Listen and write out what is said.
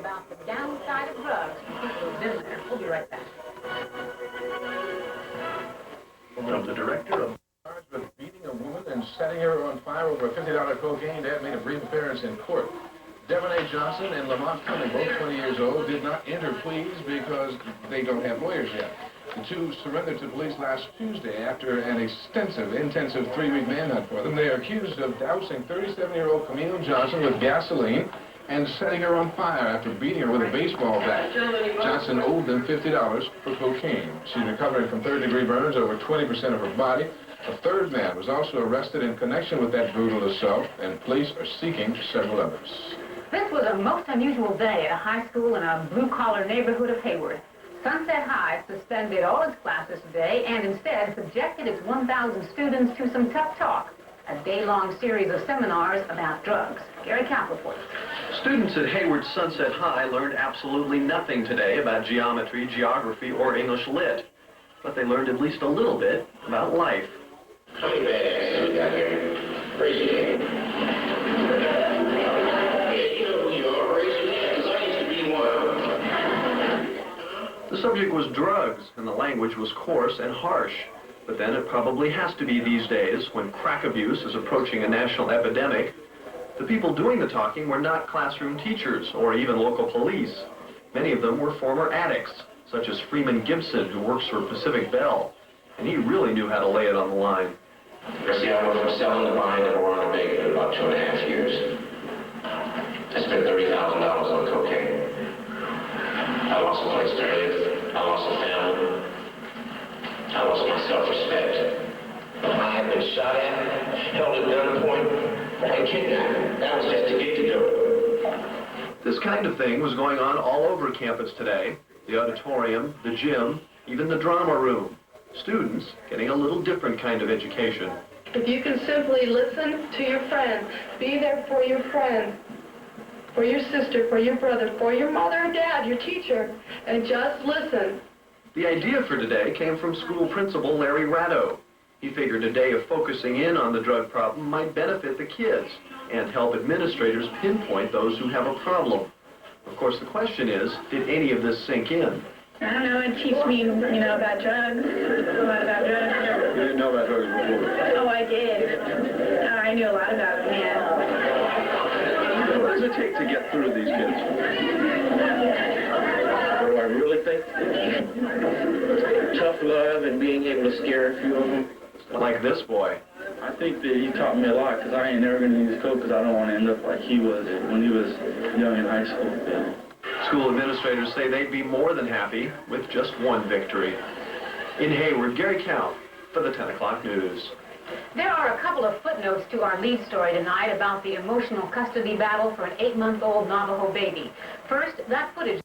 about the downside of drugs for people who've been there. We'll be right back. From the director of charged with beating a woman and setting her on fire over a $50 cocaine dad made a brief appearance in court. Devon A. Johnson and Lamont Cumming, both 20 years old, did not enter pleas because they don't have lawyers yet. The two surrendered to police last Tuesday after an intensive 3-week manhunt for them. They are accused of dousing 37-year-old Camille Johnson with gasoline and setting her on fire after beating her with a baseball bat. Johnson owed them $50 for cocaine. She's recovering from third-degree burns over 20% of her body. A third man was also arrested in connection with that brutal assault, and police are seeking several others. This was a most unusual day at a high school in a blue-collar neighborhood of Hayward. Sunset High suspended all its classes today and instead subjected its 1,000 students to some tough talk, a day-long series of seminars about drugs. Gary Camp reports. Students at Hayward Sunset High learned absolutely nothing today about geometry, geography, or English lit. But they learned at least a little bit about life. How many badasses we got here? Raise your hand. You know who you are. Raise your hand, because I used to be one. The subject was drugs, and the language was coarse and harsh. But then it probably has to be these days, when crack abuse is approaching a national epidemic. The people doing the talking were not classroom teachers or even local police. Many of them were former addicts, such as Freeman Gibson, who works for Pacific Bell. And he really knew how to lay it on the line. See, I went from selling to buying to Ronald Bacon in about 2.5 years. I spent $30,000 on cocaine. I lost a place to live. I lost a family. I lost my self-respect. I had been shot at, held at gunpoint, and kidnapped. That was just to get to do it. This kind of thing was going on all over campus today. The auditorium, the gym, even the drama room. Students getting a little different kind of education. If you can simply listen to your friend, be there for your friend, for your sister, for your brother, for your mother and dad, your teacher, and just listen. The idea for today came from school principal Larry Ratto. He figured a day of focusing in on the drug problem might benefit the kids and help administrators pinpoint those who have a problem. Of course, the question is, did any of this sink in? I don't know, it teach me, about drugs, a lot about drugs. You didn't know about drugs before? Oh, I did. I knew a lot about them, yeah. What does it take to get through these kids? What do I really think? Tough love and being able to scare a few of them. Like this boy. I think that he taught me a lot, because I ain't never going to use coke, because I don't want to end up like he was when he was young in high school. School administrators say they'd be more than happy with just one victory. In Hayward, Gary Count for the 10 o'clock news. There are a couple of footnotes to our lead story tonight about the emotional custody battle for an 8-month-old Navajo baby. First, that footage